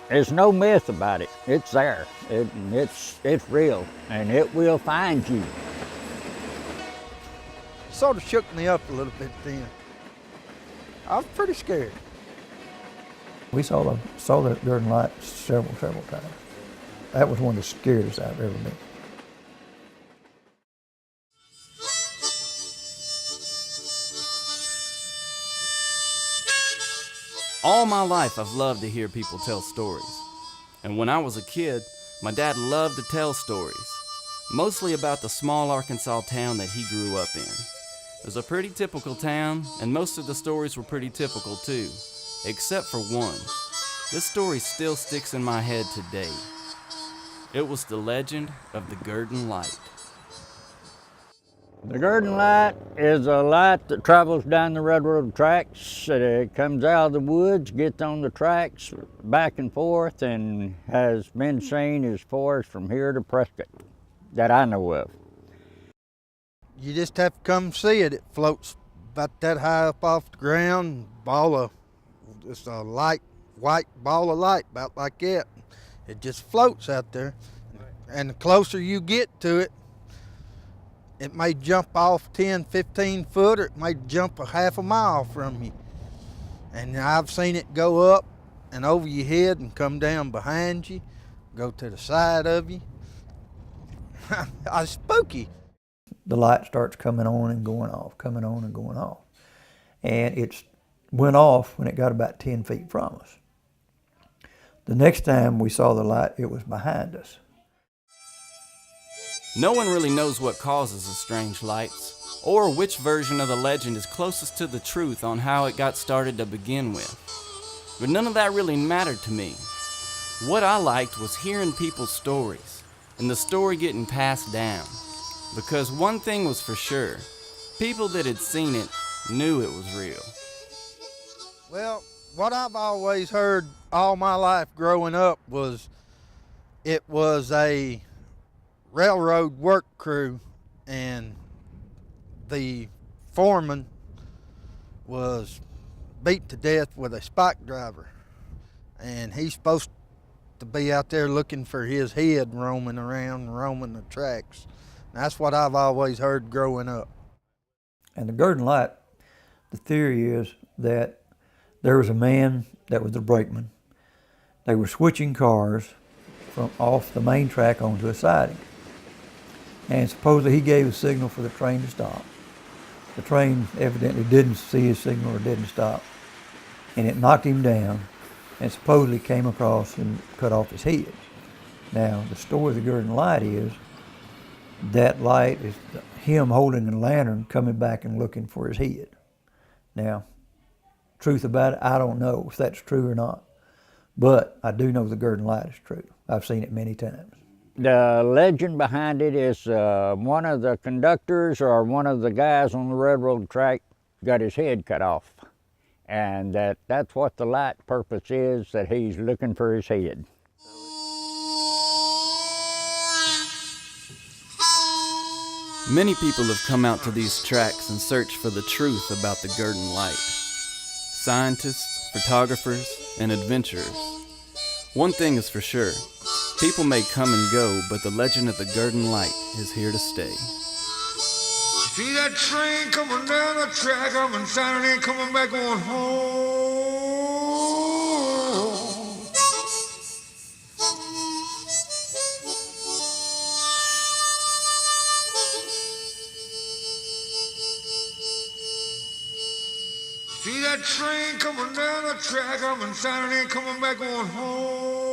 There's no myth about it. It's there. It's real, and it will find you. Sort of shook me up a little bit then. I was pretty scared. We saw the Gurdon Light several times. That was one of the scariest I've ever been. All my life I've loved to hear people tell stories. And when I was a kid, my dad loved to tell stories, mostly about the small Arkansas town that he grew up in. It was a pretty typical town, and most of the stories were pretty typical too, except for one. This story still sticks in my head today. It was the legend of the Gurdon Light. The Gurdon Light is a light that travels down the railroad tracks. It comes out of the woods, gets on the tracks, back and forth, and has been seen as far as from here to Prescott, that I know of. You just have to come see it. It floats about that high up off the ground, it's a light, white ball of light, about like that. It just floats out there. And the closer you get to it, it may jump off 10, 15 foot, or it may jump a half a mile from you. And I've seen it go up and over your head and come down behind you, go to the side of you. It's spooky. The light starts coming on and going off, coming on and going off. And it went off when it got about 10 feet from us. The next time we saw the light, it was behind us. No one really knows what causes the strange lights, or which version of the legend is closest to the truth on how it got started to begin with. But none of that really mattered to me. What I liked was hearing people's stories, and the story getting passed down. Because one thing was for sure, people that had seen it knew it was real. Well, what I've always heard all my life growing up was it was a railroad work crew, and the foreman was beat to death with a spike driver, and he's supposed to be out there looking for his head roaming the tracks. That's what I've always heard growing up. And the Gurdon Light, the theory is that there was a man that was the brakeman. They were switching cars from off the main track onto a siding. And supposedly he gave a signal for the train to stop. The train evidently didn't see his signal or didn't stop. And it knocked him down and supposedly came across and cut off his head. Now, the story of the Gurdon Light is that light is him holding a lantern coming back and looking for his head. Now, truth about it, I don't know if that's true or not. But I do know the Gurdon Light is true. I've seen it many times. The legend behind it is one of the conductors or one of the guys on the railroad track got his head cut off. And that's what the light purpose is, that he's looking for his head. Many people have come out to these tracks and searched for the truth about the Gurdon Light. Scientists, photographers, and adventurers. One thing is for sure, people may come and go, but the legend of the Gurdon Light is here to stay. See that train coming down the track, I'm in Saturday coming back on home. See that train coming down the track, I'm in Saturday coming back on home.